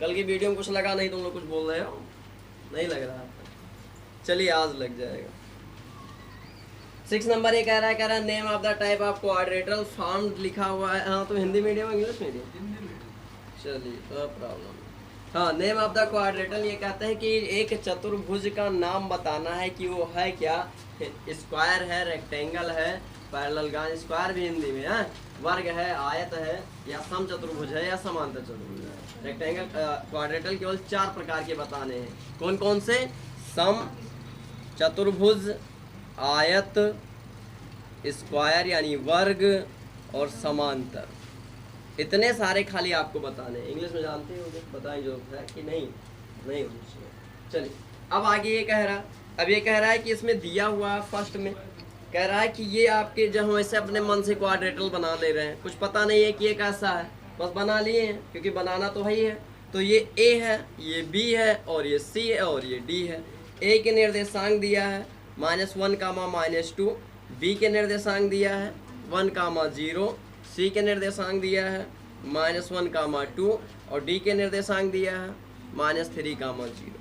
कल की वीडियो में कुछ लगा नहीं, तुम लोग कुछ बोल रहे हो, नहीं लग रहा। चलिए आज लग जाएगा। 6 नंबर ये कह रहा है name of the type of quadrilateral form लिखा हुआ है। हाँ तो हिंदी मीडियम इंग्लिश मीडियम? चलिए नो प्रॉब्लम। हाँ नेम ऑफ द क्वाड्रेटल ये कहते हैं कि एक चतुर्भुज का नाम बताना है कि वो है क्या, स्क्वायर है, रेक्टेंगल है, पैरेलल, स्क्वायर भी हिंदी में है, वर्ग है, आयत है, या सम चतुर्भुज है, या समांतर चतुर्भुज है। रेक्टेंगल क्वाड्रेटल केवल 4 प्रकार के बताने हैं। कौन कौन से? सम, चतुर्भुज, आयत, स्क्वायर यानी वर्ग, और समांतर। इतने सारे खाली आपको बताने हैं। इंग्लिश में जानते हो, बताएं जो है कि नहीं, नहीं होनी चाहिए। चलिए अब आगे ये कह रहा, अब ये कह रहा है कि इसमें दिया हुआ फर्स्ट में कह रहा है कि ये आपके जब हम ऐसे अपने मन से क्वाड्रेटल बना ले रहे हैं, कुछ पता नहीं है कि ये कैसा है, बस बना लिए हैं क्योंकि बनाना तो है ही है। तो ये ए है, ये बी है, और ये सी है, और ये डी है। ए के निर्देशांक दिया है -1, -2, बी के निर्देशांक दिया है 1, 0, सी के निर्देशांक दिया है -1, 2, और डी के निर्देशांक दिया है -3, 0।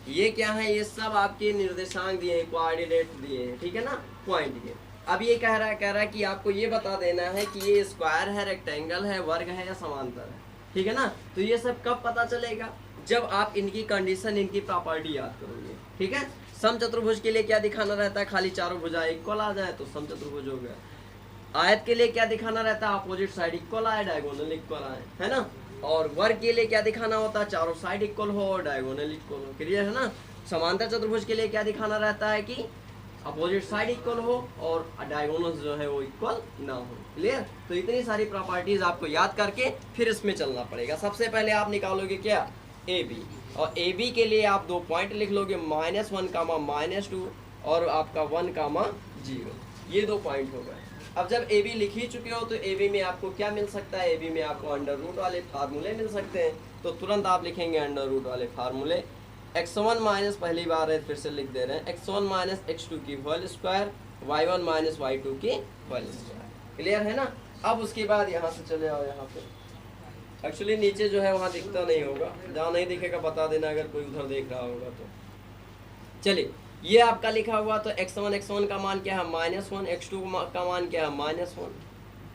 ये क्या है? ये सब आपके निर्देशांक दिए हैं, कोऑर्डिनेट दिए हैं, ठीक है ना, पॉइंट के। अब ये कह रहा है कि आपको ये बता देना है कि ये स्क्वायर है, रेक्टेंगल है, वर्ग है, या समांतर है, ठीक है ना। तो ये सब कब पता चलेगा? जब आप इनकी कंडीशन, इनकी प्रॉपर्टी याद करोगे, ठीक है। सम चतुर्भुज के लिए क्या दिखाना रहता है? खाली चारों भुजा इक्वल आ जाए तो सम चतुर्भुज हो गया। आयत के लिए क्या दिखाना रहता है? अपोजिट साइड इक्वल आए, डायगोनल इक्वल आए, है ना। और वर्ग के लिए क्या दिखाना होता है? चारों साइड इक्वल हो और डायगोनल इक्वल हो। क्लियर है ना। समांतर चतुर्भुज के लिए क्या दिखाना रहता है कि अपोजिट साइड इक्वल हो और डायगोनल जो है वो इक्वल ना हो। क्लियर। तो इतनी सारी प्रॉपर्टीज आपको याद करके फिर इसमें चलना पड़ेगा। सबसे पहले आप निकालोगे क्या? ए बी, और ए बी के लिए आप 2 पॉइंट लिख लोगे, -1, -2, और आपका 1, 0। ये 2 पॉइंट हो गए। अब जब ए बी लिख ही चुके हो तो ए बी में आपको क्या मिल सकता है? ए बी में आपको अंडर रूट वाले फार्मूले मिल सकते हैं। तो तुरंत आप लिखेंगे अंडर रूट वाले फार्मूले। x1 माइनस, पहली बार है फिर से लिख दे रहे हैं, x1 माइनस x2 की whole square, y1 minus y2 की होल स्क्वायर। क्लियर है ना। अब उसके बाद यहाँ से चले आओ, यहाँ पे एक्चुअली नीचे जो है वहाँ दिखता नहीं होगा, जहाँ नहीं दिखेगा बता देना अगर कोई उधर देख रहा होगा तो। चलिए ये आपका लिखा हुआ, तो x1 का मान क्या है? -1, x2 का मान क्या है? -1,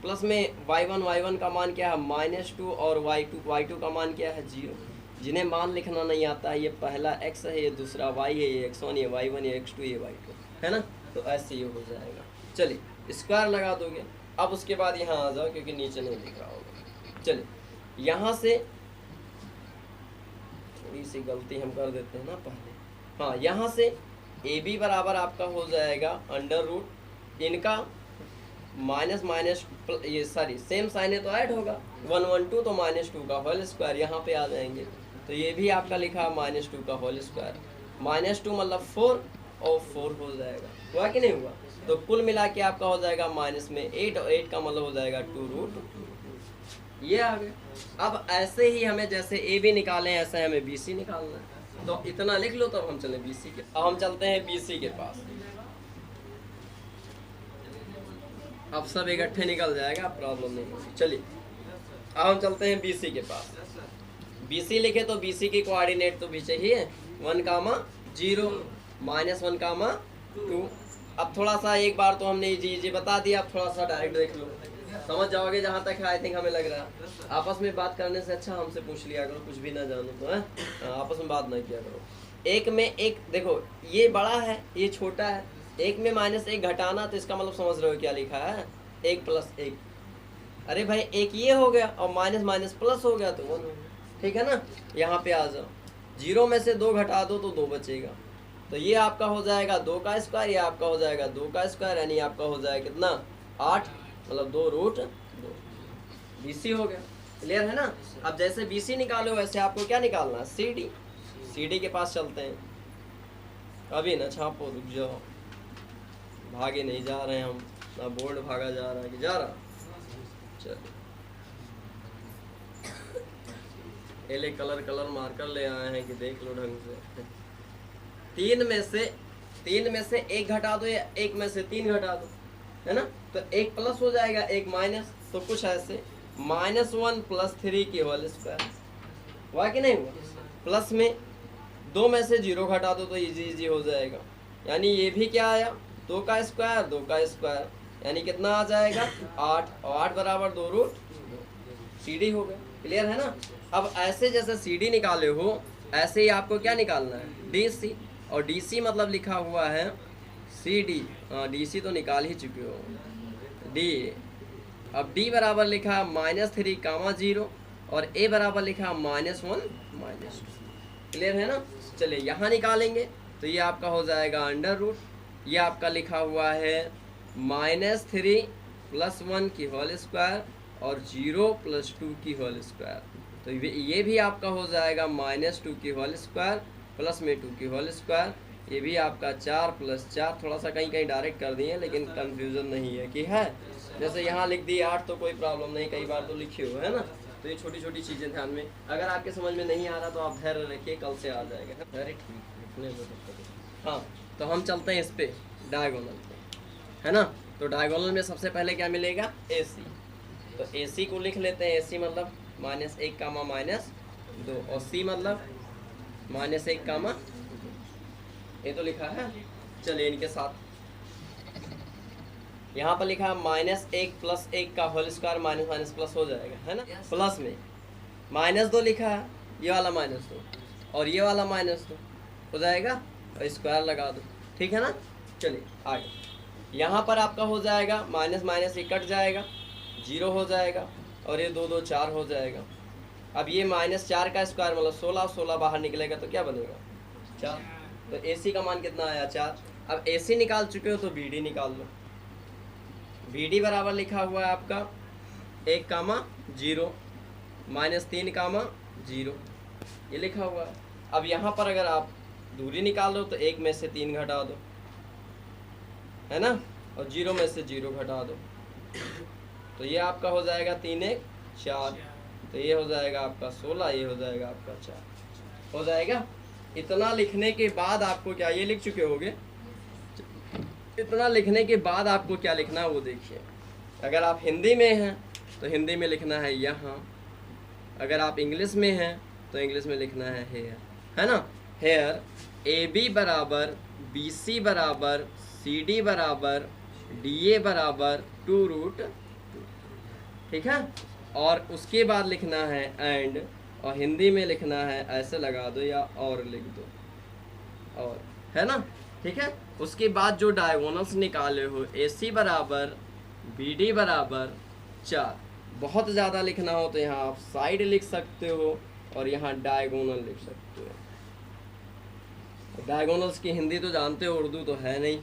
प्लस में y1 का मान क्या है? -2, और y2 का मान क्या है? 0। जिन्हें मान लिखना नहीं आता है, ये पहला x है, ये दूसरा y है, ये x1, ये y1, ये x2, ये y2, है ना। तो ऐसे ये हो जाएगा। चलिए स्क्वायर लगा दोगे। अब उसके बाद यहाँ आ जाओ क्योंकि नीचे नहीं दिख रहा होगा। चलिए यहाँ से थोड़ी सी गलती हम कर देते हैं ना पहले। हाँ, यहाँ से ए बी बराबर आपका हो जाएगा अंडर रूट इनका माइनस माइनस, ये सॉरी सेम साइन है तो ऐड होगा, 1, 1, 2, तो -2 का होल स्क्वायर यहाँ पे आ जाएंगे। तो ये भी आपका लिखा -2 का होल स्क्वायर, -2 मतलब 4, और 4 हो जाएगा। हुआ कि नहीं हुआ? तो कुल मिला के आपका हो जाएगा माइनस में 8, और 8 का मतलब हो जाएगा 2√2। ये आ गया। अब ऐसे ही हमें जैसे ए बी निकाले ऐसे हमें बी सी निकालना है। तो इतना लिख लो, तब हम चले बी सी के। अब हम चलते हैं बी सी के पास। अब सब इकट्ठे निकल जाएगा, प्रॉब्लम नहीं होगी। चलिए अब हम चलते हैं BC के पास। BC लिखे तो BC की कोऑर्डिनेट तो भी चाहिए, 1, 0, -1, 2। अब थोड़ा सा एक बार तो हमने जी बता दिया, अब थोड़ा सा डायरेक्ट देख लो, समझ जाओगे जहाँ तक आई थिंक हमें लग रहा है। आपस में बात करने से अच्छा हमसे पूछ लिया करो, कुछ भी ना जानो तो है, आपस में बात ना किया करो। एक में एक देखो, ये बड़ा है ये छोटा है, एक में -1 घटाना, तो इसका मतलब समझ रहे हो क्या लिखा है? 1 + 1। अरे भाई एक ये हो गया और माइनस माइनस प्लस हो गया तो 1 हो गया, ठीक है ना। यहाँ पे आ जाओ, 0 में से 2 घटा दो तो 2 बचेगा। तो ये आपका हो जाएगा 2 का स्क्वायर, ये आपका हो जाएगा 2 का स्क्वायर, यानी आपका हो जाएगा कितना? 8, मतलब 2√2। BC हो गया। क्लियर है ना। अब जैसे BC निकालो वैसे आपको क्या निकालना है? CD के पास चलते हैं। अभी ना छापो, रुक जाओ, भागे नहीं जा रहे हैं हम, ना बोर्ड भागा जा रहा है कि जा रहा। चलिए एले कलर मार्कर ले आए हैं कि देख लो ढंग से। 3 में से 1 घटा दो, या 1 में से 3 घटा दो, है ना। तो 1 प्लस हो जाएगा, 1 माइनस, तो कुछ ऐसे -1 + 3 की होल स्क्वायर, हुआ कि नहीं हुआ। प्लस में 2 में से 0 घटा दो तो इजी इजी हो जाएगा, यानी ये भी क्या आया 2 का स्क्वायर 2 का स्क्वायर, यानी कितना आ जाएगा 8, और 8 बराबर 2 रूट CD हो गया। क्लियर है ना। अब ऐसे जैसे CD निकाले हो ऐसे ही आपको क्या निकालना है DC, और DC मतलब लिखा हुआ है CD, DC तो निकाल ही चुके हो D। अब D बराबर लिखा -3, 0 और A बराबर लिखा -1 -2। क्लियर है ना। चलिए यहाँ निकालेंगे तो ये आपका हो जाएगा अंडर रूट, ये आपका लिखा हुआ है -3 + 1 की होल स्क्वायर और 0 + 2 की होल स्क्वायर, तो ये भी आपका हो जाएगा -2 की होल स्क्वायर प्लस में 2 की होल स्क्वायर, ये भी आपका 4 + 4, थोड़ा सा कहीं कहीं डायरेक्ट कर दिए लेकिन कंफ्यूजन नहीं है कि है, जैसे यहाँ लिख दिए 8 तो कोई प्रॉब्लम नहीं, कई बार तो लिखे हो है ना। तो ये छोटी छोटी चीज़ें ध्यान में, अगर आपके समझ में नहीं आ रहा तो आप धैर्य रखिए, कल से आ जाएगा। अरे ठीक। हाँ तो हम चलते हैं इस पे डायगोनल पे, है ना। तो डायगोनल में सबसे पहले क्या मिलेगा AC, तो AC को लिख लेते हैं। AC मतलब -1, -2 और C मतलब -1, ये तो लिखा है। चलिए इनके साथ यहाँ पर लिखा -1 + 1 का whole square minus minus plus हो जाएगा, है ना। प्लस में -2 लिखा है, ये वाला -2 और ये वाला -2 हो जाएगा और स्क्वायर लगा दो, ठीक है ना। चलिए आगे यहाँ पर आपका हो जाएगा माइनस माइनस ये कट जाएगा 0 हो जाएगा और ये 2 2 4 हो जाएगा। अब ये -4 का स्क्वायर मतलब 16, 16 बाहर निकलेगा तो क्या बनेगा 4, तो AC का मान कितना आया 4। अब AC निकाल चुके हो तो BD निकाल लो। BD बराबर लिखा हुआ है आपका 1, 0 -3, 0, ये लिखा हुआ है। अब यहाँ पर अगर आप दूरी निकाल लो तो 1 में से 3 घटा दो, है ना, और 0 में से 0 घटा दो, तो ये आपका हो जाएगा 3 1 4, तो ये हो जाएगा आपका 16, ये हो जाएगा आपका 4 हो जाएगा। इतना लिखने के बाद आपको क्या, ये लिख चुके होगे, इतना लिखने के बाद आपको क्या लिखना है वो देखिए। अगर आप हिंदी में हैं तो हिंदी में लिखना है यहाँ, अगर आप इंग्लिश में हैं तो इंग्लिश में लिखना है हेयर, है ना। हेयर AB बराबर BC बराबर CD बराबर DA बराबर 2√2, ठीक है। और उसके बाद लिखना है एंड, और हिंदी में लिखना है ऐसे लगा दो या और लिख दो, और, है ना, ठीक है। उसके बाद जो डायगोनल्स निकाले हो AC बराबर BD बराबर 4, बहुत ज़्यादा लिखना हो तो यहाँ आप साइड लिख सकते हो और यहाँ डायगोनल लिख सकते हो। डायगोनल्स की हिंदी तो जानते हो, उर्दू तो है नहीं,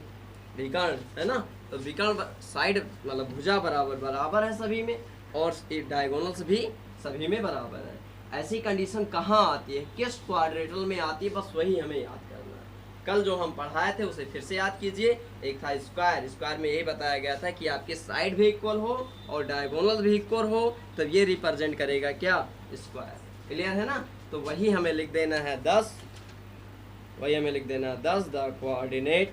विकर्ण, है ना। तो विकर्ण साइड मतलब भुजा बराबर बराबर है सभी में, और डायगोनल्स भी सभी में बराबर है। ऐसी कंडीशन कहाँ आती है, किस क्वाड्रेटल में आती है, बस वही हमें याद करना है। कल जो हम पढ़ाए थे उसे फिर से याद कीजिए। एक था स्क्वायर, स्क्वायर में यही बताया गया था कि आपकी साइड भी इक्वल हो और डायगोनल भी इक्वल हो, तब ये रिप्रेजेंट करेगा क्या स्क्वायर। क्लियर है ना। तो वही हमें लिख देना है 10, वही हमें लिख देना है 10 the coordinate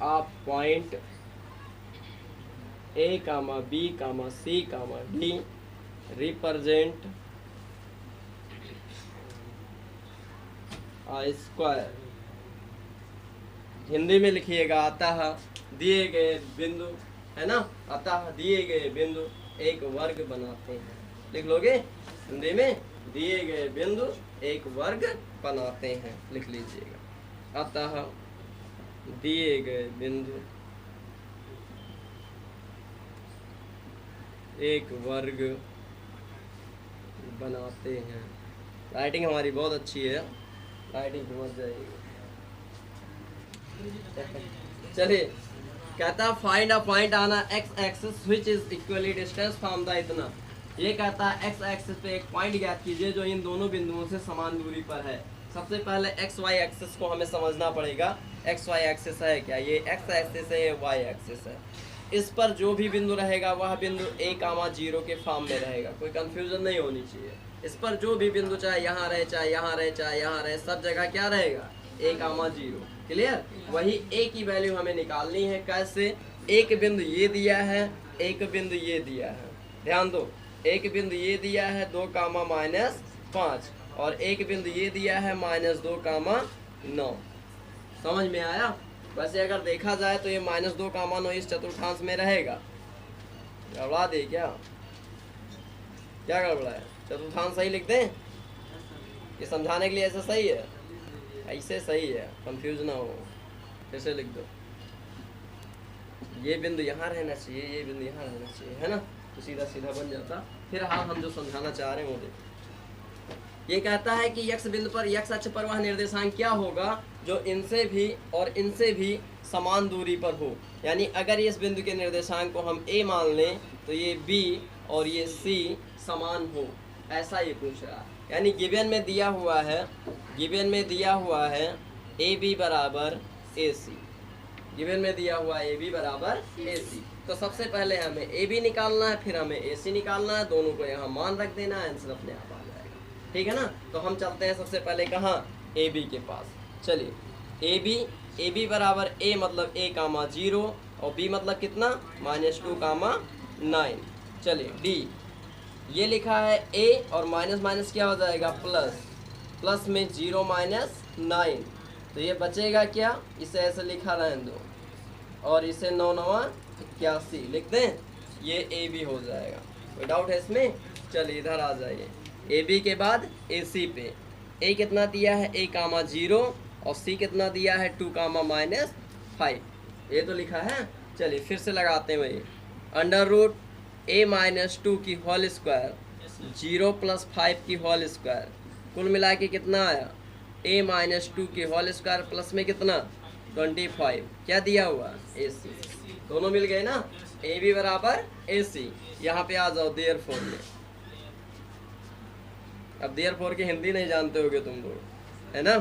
of point A, B, C, D represent a square. Hindi में लिखिएगा अतः दिए गए बिंदु, है ना, अतः दिए गए बिंदु एक वर्ग बनाते हैं। लिख लोगे हिंदी में, दिए गए बिंदु एक वर्ग बनाते हैं, लिख लीजिएगा। अतः दिए गए बिंदु एक वर्ग बनाते हैं। राइटिंग हमारी बहुत अच्छी है, राइटिंग समझ जाएगी। चलिए कहता है find a point on x axis which is equally distance from the इतना। ये कहता है एक्स एक्सिस पे एक पॉइंट ज्ञात कीजिए जो इन दोनों बिंदुओं से समान दूरी पर है। सबसे पहले एक्स वाई एक्सिस को हमें समझना पड़ेगा। एक्स वाई एक्सिस है क्या, ये एक्स एक्सिस है, ये वाई एक्सिस है। इस पर जो भी बिंदु रहेगा वह बिंदु A, 0 के फॉर्म में रहेगा, कोई कंफ्यूजन नहीं होनी चाहिए। इस पर जो भी बिंदु चाहे यहाँ रहे, चाहे यहाँ रहे, चाहे यहाँ रहे, सब जगह क्या रहेगा A, 0। क्लियर। वही A की वैल्यू हमें निकालनी है, कैसे, एक बिंदु ये दिया है, एक बिंदु ये दिया है, ध्यान दो, एक बिंदु ये दिया है 2 कामा -5 और एक बिंदु ये दिया है -2 कामा 9। समझ में आया? वैसे अगर देखा जाए तो ये -2 कामा 9 इस चतुर्थांश में रहेगा। गड़बड़ा दे क्या? क्या गड़बड़ा है? चतुर्थांश सही लिख दें? ये समझाने के लिए ऐसा सही है? ऐसे सही है, कंफ्यूज ना हो। फिर से लिख दो, ये बिंदु यहाँ रहना चाहिए, ये बिंदु यहाँ रहना चाहिए, है ना? तो सीधा सीधा बन जाता। फिर हाँ, हम जो समझाना चाह रहे हैं वो देखो। ये कहता है कि x बिंदु पर x अक्ष पर वह निर्देशांक क्या होगा जो इनसे भी और इनसे भी समान दूरी पर हो। यानी अगर इस बिंदु के निर्देशांक को हम a मान लें तो ये b और ये c समान हो, ऐसा ये पूछ रहा है। यानी गिवन में दिया हुआ है, गिवन में दिया हुआ है AB बराबर AC, गिवन में दिया हुआ है AB बराबर AC। तो सबसे पहले हमें AB निकालना है, फिर हमें AC निकालना है, दोनों को यहाँ मान रख देना है, आंसर अपने आप आ जाएगा। ठीक है ना? तो हम चलते हैं सबसे पहले कहाँ? AB के पास। चलिए, AB बराबर A मतलब A कामा 0 और B मतलब कितना? -2 कामा 9। चलिए D, ये लिखा है A और माइनस माइनस क्या हो जाएगा? प्लस, प्लस में 0 -9, तो ये बचेगा क्या? इसे ऐसे लिखा रहने दो और इसे 9 9 81 लिख दें, ये AB हो जाएगा। कोई डाउट है इसमें? चलिए इधर आ जाइए, AB के बाद AC पे। A कितना दिया है? A कामा 0 और C कितना दिया है? 2 कामा -5, ये तो लिखा है। चलिए फिर से लगाते हैं वही, अंडर रूट A -2 की होल स्क्वायर 0 + 5 की होल स्क्वायर, कुल मिला के कितना आया? A -2 की होल स्क्वायर प्लस में कितना? 25। क्या दिया हुआ? AC। दोनों मिल गए ना? AB बराबर AC। यहाँ पे आ जाओ देयरफॉर में। अब देयरफॉर की हिंदी नहीं जानते होगे तुम लोग, है ना?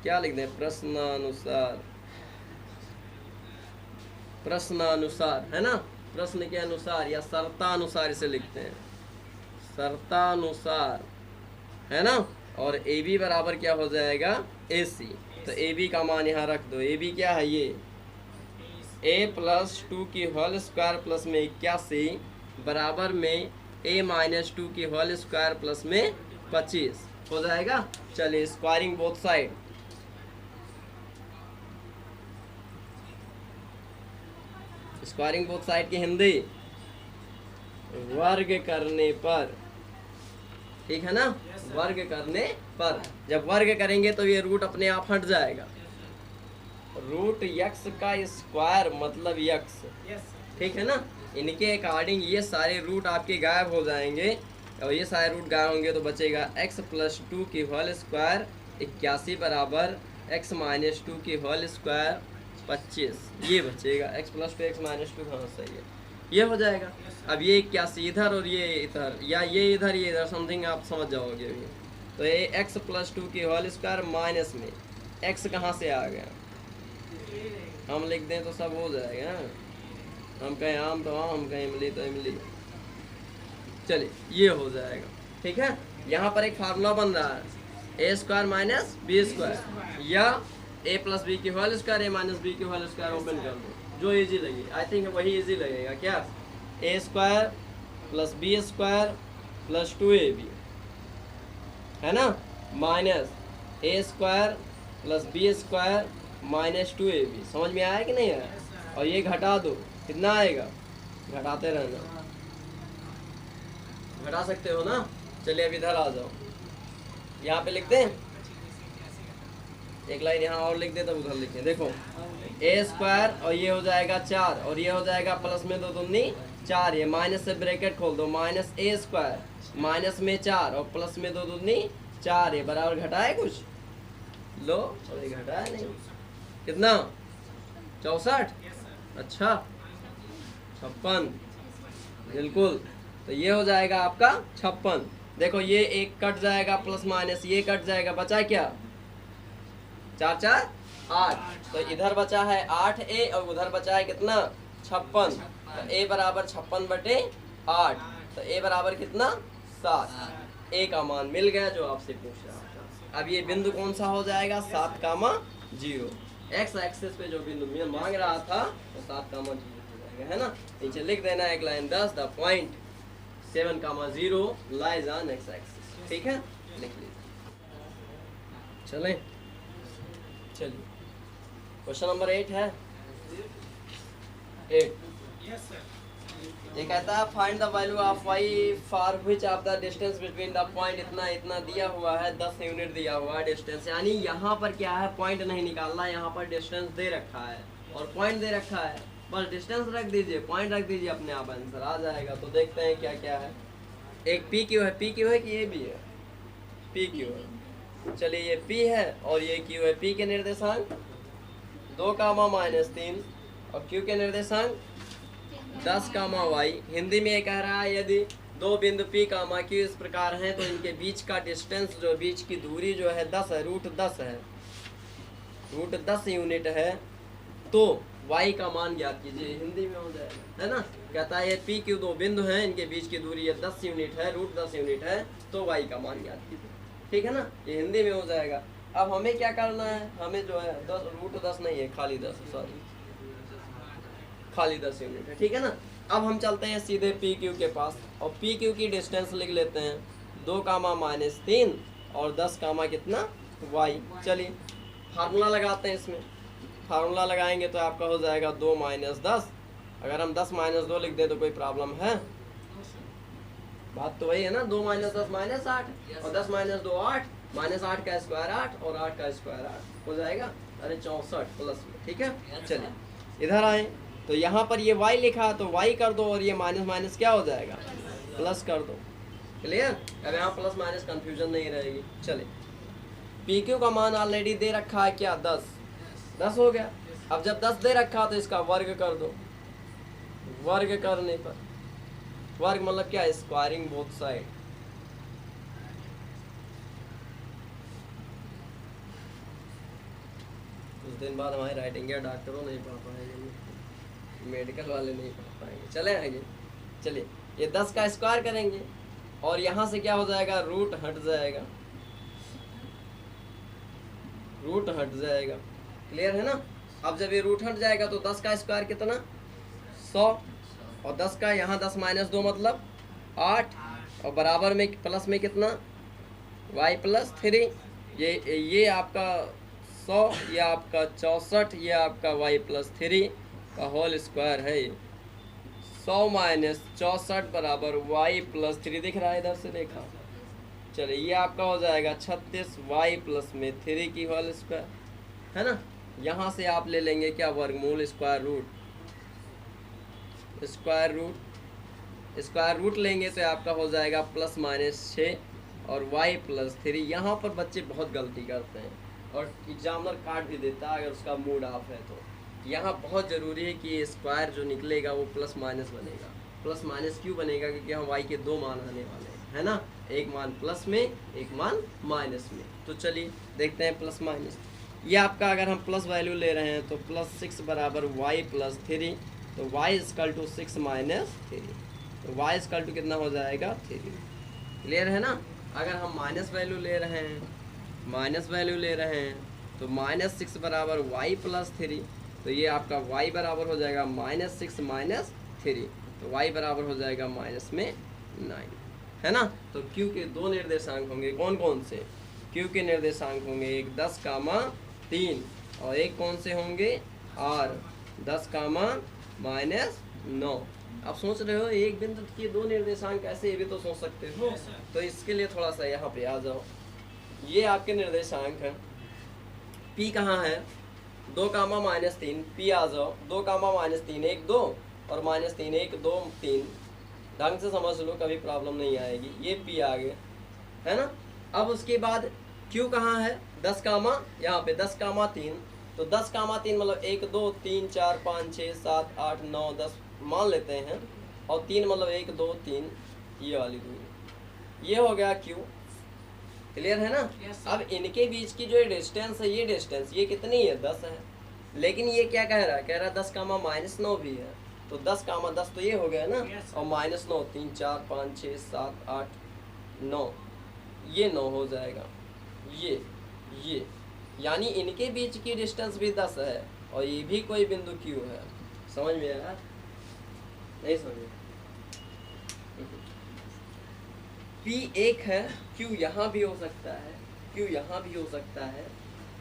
क्या लिख दें? प्रश्नानुसार, प्रश्नानुसार, है ना? प्रश्न के अनुसार या शर्तानुसार इसे लिखते हैं, शर्तानुसार, है ना? और AB बराबर क्या हो जाएगा? AC। तो AB का मान यहाँ रख दो। AB क्या है? ये A + 2 की होल स्क्वायर प्लस में 81 बराबर में A -2 की होल स्क्वायर प्लस में 25 हो जाएगा। चलिए squaring both side, squaring both side की हिंदी वर्ग करने पर, ठीक है ना? वर्ग करने पर, जब वर्ग करेंगे तो ये रूट अपने आप हट जाएगा। रूट x का स्क्वायर मतलब x, ठीक है ना? इनके अकॉर्डिंग ये सारे रूट आपके गायब हो जाएंगे और ये सारे रूट गायब होंगे तो बचेगा x + 2 की होल स्क्वायर 81 बराबर x - 2 की होल स्क्वायर 25, ये बचेगा। x + 2 x - 2, हाँ सही है, ये हो जाएगा। अब ये 81 इधर और ये इधर, या ये इधर समथिंग आप समझ जाओगे अभी। तो ये x + 2 की होल स्क्वायर माइनस में x कहाँ से आ गया? हम लिख दें तो सब हो जाएगा। हम कहें आम तो आम, हम कहें इमली तो इमली। चलिए ये हो जाएगा, ठीक है? यहाँ पर एक फार्मूला बन रहा है, A² - B² या A + B की होल स्क्वायर A - B की होल स्क्वायर, ओपन कर दो, जो इजी लगे। आई थिंक वही इजी लगेगा। क्या? A² + B² + 2AB, है ना? Minus A² + B² - 2AB। समझ में आया कि नहीं आया? और ये घटा दो, कितना आएगा? घटाते रहना, घटा सकते हो ना? चलिए अब इधर आ जाओ, यहाँ पे लिखते हैं, एक लाइन यहाँ और लिख दे तब उधर लिखें। देखो A² और ये हो जाएगा 4 और ये हो जाएगा प्लस में 2 दूनी 4, ये माइनस से ब्रैकेट खोल दो, -A² माइनस में 4 और प्लस में 2 दूनी 4, ये बराबर घटाए कुछ? लो, और ये घटाया नहीं, कितना? 64। अच्छा 56, बिल्कुल। तो ये हो जाएगा आपका 56। देखो ये एक कट जाएगा, प्लस माइनस ये कट जाएगा, बचा क्या? 4 4 8। तो इधर बचा है 8A और उधर बचा है कितना? 56। तो A बराबर 56/8, तो A बराबर कितना? 7। A का मान मिल गया जो आपसे पूछ रहा था। अब ये बिंदु कौन सा हो जाएगा? 7, 0। एक्स एक्सिस पे जो बिंदु मैं मांग रहा था वो 7 कामा 0 हो जाएगा, है ना। नीचे लिख देना एक line 10 the point 7 comma 0 lies on x axis, ठीक है, लिख लीजिए। चलें, चलिए क्वेश्चन नंबर 8 है 8। ये कहता है find the value of y for which of the distance between the point, इतना इतना दिया हुआ है, 10 यूनिट दिया हुआ है डिस्टेंस, यानी यहाँ पर क्या है पॉइंट नहीं निकालना, यहाँ पर डिस्टेंस दे रखा है और पॉइंट दे रखा है, बस डिस्टेंस रख दीजिए, पॉइंट रख दीजिए, अपने आप आंसर आ जाएगा। तो देखते हैं क्या क्या है। एक पी क्यू है, पी क्यू है कि ये भी है, पी क्यू है, चलिए ये पी है और ये क्यू है। पी के निर्देशांक 2 कामा -3 और क्यू के निर्देशांक 10 कामा वाई। हिंदी में ये कह रहा है यदि दो बिंदु पी कामा क्यू इस प्रकार हैं तो इनके बीच का डिस्टेंस जो बीच की दूरी जो है 10 है, √10 है, √10 यूनिट है, तो वाई का मान ज्ञात कीजिए। हिंदी में हो जाएगा, है ना। कहता है ये पी क्यू दो बिंदु हैं, इनके बीच की दूरी ये 10 यूनिट है, √10 यूनिट है, तो वाई का मान ज्ञात कीजिए, ठीक है ना। ये हिंदी में हो जाएगा। अब हमें क्या करना है, हमें जो है 10 √10 नहीं है, खाली 10, सॉरी खाली 10 यूनिट है, ठीक है ना। अब हम चलते हैं सीधे पी क्यू के पास और पी क्यू की डिस्टेंस लिख लेते हैं 2 कामा -3 और 10 कामा कितना वाई। चलिए फार्मूला लगाते हैं, इसमें फार्मूला लगाएंगे तो आपका हो जाएगा 2 - 10। अगर हम 10 - 2 लिख दें तो कोई प्रॉब्लम है? बात तो वही है ना, 2 - 10 -8 और 10 - 2 8, -8 का स्क्वायर 8 और 8 का स्क्वायर 8 हो जाएगा, अरे 64 प्लस में, ठीक है। चलिए इधर आए तो यहाँ पर ये y लिखा तो y कर दो और ये माइनस माइनस क्या हो जाएगा, प्लस कर दो। क्लियर? अब यहाँ प्लस माइनस कंफ्यूजन नहीं रहेगी। चलिए पी क्यू का मान ऑलरेडी दे रखा है क्या, 10 हो गया। अब जब 10 दे रखा तो इसका वर्ग कर दो, वर्ग करने पर, वर्ग मतलब क्या, स्क्वायरिंग बोथ साइड। कुछ दिन बाद हमारी राइटिंग या डॉक्टरों नहीं पढ़ पाएंगे, मेडिकल वाले नहीं पढ़ पाएंगे। चले आगे, चलिए ये 10 का स्क्वायर करेंगे और यहाँ से क्या हो जाएगा, रूट हट जाएगा, रूट हट जाएगा। क्लियर है ना। अब जब ये रूट हट जाएगा तो 10 का स्क्वायर कितना, 100 और 10 का यहाँ 10 - 2 मतलब 8 और बराबर में प्लस में कितना, y + 3। ये आपका 100, ये आपका 64, ये आपका y + 3 का होल स्क्वायर है। 100 - 64 बराबर y + 3 दिख रहा है, इधर से देखा। चलिए ये आपका हो जाएगा 36 y + में 3 की होल स्क्वायर, है ना। यहाँ से आप ले लेंगे क्या, वर्गमूल, स्क्वायर रूट, स्क्वायर रूट लेंगे तो आपका हो जाएगा +- 6 और y + 3। यहाँ पर बच्चे बहुत गलती करते हैं और एग्जामिनर काट भी देता है अगर उसका मूड ऑफ है तो। यहाँ बहुत ज़रूरी है कि ये स्क्वायर जो निकलेगा वो +- बनेगा। +- क्यों बनेगा, क्योंकि हम y के 2 मान आने वाले हैं, है ना, एक मान प्लस में एक मान माइनस में। तो चलिए देखते हैं +- ये आपका अगर हम प्लस वैल्यू ले रहे हैं तो +6 बराबर y + 3, तो y = 6 - 3, तो y = कितना हो जाएगा, 3। क्लियर है ना। अगर हम माइनस वैल्यू ले रहे हैं, तो -6 बराबर y + 3, तो ये आपका y बराबर हो जाएगा -6 - 3, तो y बराबर हो जाएगा -9, है ना। तो q के 2 निर्देशांक होंगे, कौन कौन से, q के निर्देशांक होंगे एक 10 कामा 3 और एक कौन से होंगे, r 10 कामा -9। आप सोच रहे हो एक बिंदु के 2 निर्देशांक कैसे, ये भी तो सोच सकते हो। तो इसके लिए थोड़ा सा यहाँ पे आ जाओ, ये आपके निर्देशांक हैं। P कहाँ है, 2 कामा -3, P आ जाओ, 2 कामा -3 1 2 और -3 1 2 3, ढंग से समझ लो, कभी प्रॉब्लम नहीं आएगी। ये P आ गया, है ना। अब उसके बाद Q कहाँ है, 10 कामा, यहाँ पे 10 कामा 3, तो 10 कामा 3 मतलब 1 2 3 4 5 6 7 8 9 10 मान लेते हैं, और 3 मतलब 1 2 3, ये वाली दूरी, ये हो गया Q। क्लियर है ना। अब इनके बीच की जो डिस्टेंस है, ये डिस्टेंस ये कितनी है, 10 है, लेकिन ये क्या कह रहा है, 10 कामा -9 भी है, तो 10 कामा 10 तो ये हो गया ना, और -9 3 4 5 6 7 8 9, ये 9 हो जाएगा, ये यानी इनके बीच की डिस्टेंस भी 10 है और ये भी कोई बिंदु Q है। समझ में आया? नहीं समझ में? P 1 है, Q यहाँ भी हो सकता है, Q यहाँ भी हो सकता है,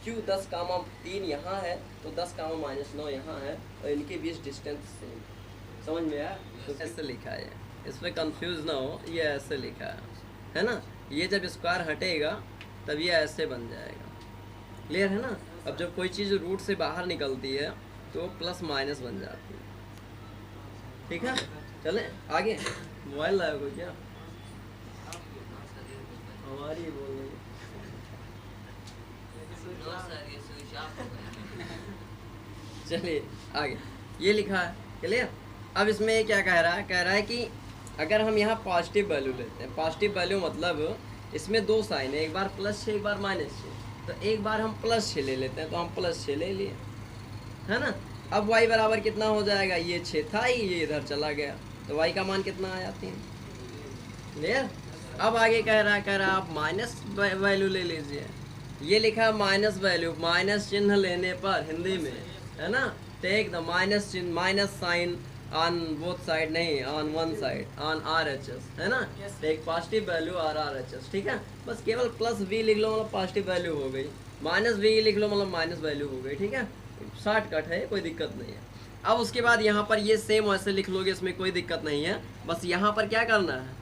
Q 10,3 यहाँ है तो 10,-9 यहाँ है और इनके बीच डिस्टेंस सेम। समझ में आया? तो ऐसे लिखा है, इसमें कंफ्यूज ना हो, ये ऐसे लिखा है ना? ये जब स्क्वायर हटेगा तब ये ऐसे बन जाएगा। क्लियर है ना? अब जब कोई चीज़ रूट से बाहर निकलती है तो प्लस माइनस बन जाती है। ठीक है, चलें आगे। मोबाइल लाया कोई क्या? हमारी बोल रही चलिए आगे। ये लिखा है, क्लियर? अब इसमें ये क्या कह रहा है? कह रहा है कि अगर हम यहाँ पॉजिटिव वैल्यू लेते हैं, पॉजिटिव वैल्यू मतलब इसमें दो साइन है, एक बार प्लस 6 एक बार -6, तो एक बार हम +6 ले लेते हैं तो हम +6 ले लिए, है ना? अब y बराबर कितना हो जाएगा? ये 6 था ही, ये इधर चला गया तो y का मान कितना आ जाती है? क्लियर? अब आगे कह रहा है आप माइनस वैल्यू ले लीजिए। ये लिखा माइनस वैल्यू, माइनस चिन्ह लेने पर हिंदी में, है ना? टेक द माइनस चिन्ह, minus sign on both side, नहीं on one side, on RHS, है ना? टेक पॉजिटिव वैल्यू और RHS। ठीक है, बस केवल +v लिख लो मतलब पॉजिटिव वैल्यू हो गई, -v लिख लो मतलब माइनस वैल्यू हो गई। ठीक है, शॉर्टकट है, कोई दिक्कत नहीं है। अब उसके बाद यहाँ पर ये सेम वैसे लिख लोगे, इसमें कोई दिक्कत नहीं है। बस यहाँ पर क्या करना है?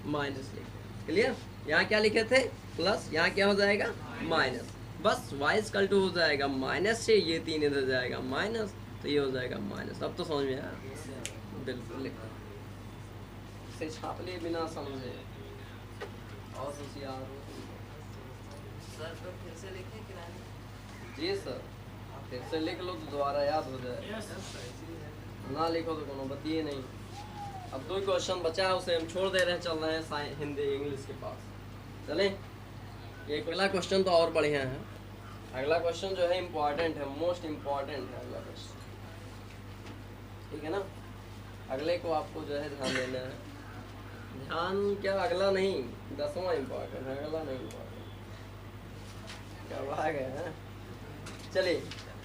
माइनस लिख। क्लियर? यहाँ क्या लिखे थे? प्लस, यहाँ क्या हो जाएगा? माइनस। बस y = हो जाएगा माइनस से, ये 3 इधर जाएगा माइनस, तो ये हो जाएगा माइनस। अब तो समझ में आया? बिल्कुल से छाप लिए बिना समझे और होशियार हो सर। तो फिर से लिखें कि नहीं? जी सर, फिर से लिख लो तो दोबारा याद हो जाए, ना लिखो तो कोनो बतिए नहीं। अब 2 क्वेश्चन बचा है, उसे हम छोड़ दे रहे हैं, चल रहे हैं हिंदी इंग्लिश के पास। चलें, ये अगला क्वेश्चन तो और बढ़िया है। अगला क्वेश्चन जो है इम्पोर्टेंट है, मोस्ट इम्पोर्टेंट है अगला क्वेश्चन। ठीक है ना? अगले को आपको जो है ध्यान देना है। ध्यान क्या, अगला नहीं, 10वां इम्पोर्टेंट है, अगला नहीं इम्पोर्टेंट। क्या आ गया है? चलिए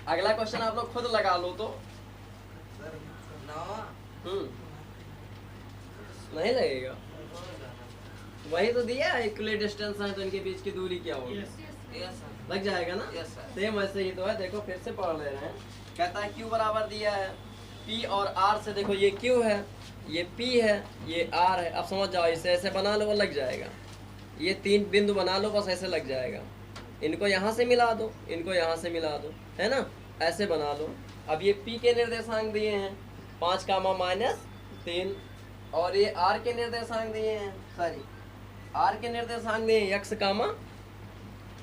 अगला क्वेश्चन आप लोग खुद लगा लो तो। सर 9 नहीं लगेगा, वही तो दिया है, इक्वल डिस्टेंस है तो इनके बीच की दूरी क्या होगी? लग जाएगा ना? सेम वैसे ही तो है। देखो फिर से पढ़ ले रहे हैं। कहता है Q बराबर दिया है P और R से। देखो ये Q है, ये P है, ये R है। अब समझ जाओ, इसे ऐसे बना लो, वो लग जाएगा। ये 3 बिंदु बना लो, बस ऐसे लग जाएगा। इनको यहाँ से मिला दो, इनको यहाँ से मिला दो, है ना? ऐसे बना लो। अब ये P के निर्देशांक दिए हैं 5, -3 और ये R के निर्देशांक दिए हैं, सॉरी R के निर्देशांक दिए हैं x,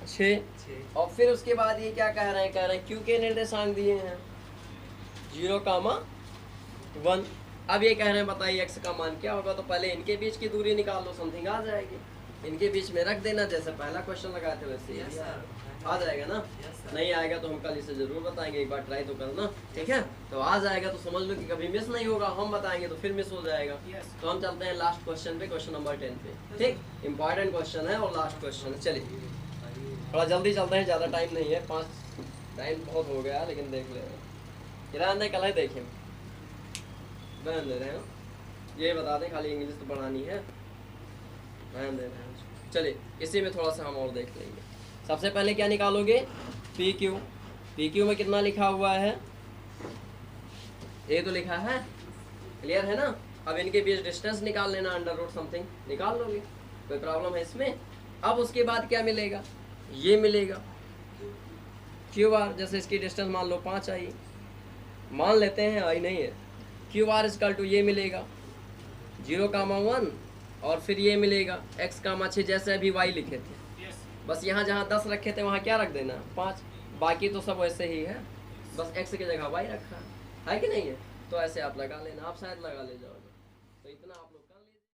6 और फिर उसके बाद ये क्या कह रहे हैं? कह रहे हैं Q के निर्देशांक दिए हैं 0, 1। अब ये कह रहे हैं बताइए x का मान क्या होगा? तो पहले इनके बीच की दूरी निकाल लो, समथिंग आ जाएगी। इनके बीच में रख देना, जैसे पहला क्वेश्चन लगाए थे वैसे ही आ जाएगा ना? नहीं आएगा तो हम कल इसे जरूर बताएंगे, एक बार ट्राई तो करना। ठीक है, तो आ जाएगा तो समझ लो कि कभी मिस नहीं होगा। हम बताएंगे तो फिर मिस हो जाएगा। तो हम चलते हैं लास्ट क्वेश्चन पे, क्वेश्चन नंबर 10 पे। ठीक, इंपॉर्टेंट क्वेश्चन है और लास्ट क्वेश्चन है। चलिए थोड़ा जल्दी चलते हैं, ज़्यादा टाइम नहीं है, 5 टाइम बहुत हो गया, लेकिन देख ले किरान कल है, देखिए बहन दे रहे हैं, ये बता दें, खाली इंग्लिश तो बढ़ानी है, बहन दे रहे हैं। चलिए इसी में थोड़ा सा हम और देख लेंगे। सबसे पहले क्या निकालोगे? PQ। PQ में कितना लिखा हुआ है? ये तो लिखा है, क्लियर है ना? अब इनके बीच डिस्टेंस निकाल लेना, अंडर रूट समथिंग निकाल लोगे, कोई प्रॉब्लम है इसमें? अब उसके बाद क्या मिलेगा? ये मिलेगा QR। जैसे इसकी डिस्टेंस मान लो 5 आई, मान लेते हैं, आई नहीं है। QR = ये मिलेगा 0, 1 और फिर ये मिलेगा x, 6, जैसे अभी y लिखे थे। बस यहाँ जहाँ 10 रखे थे वहाँ क्या रख देना? 5। बाकी तो सब वैसे ही है, बस x की जगह y रखा है कि नहीं है? तो ऐसे आप लगा लेना, आप शायद लगा ले जाओगे तो इतना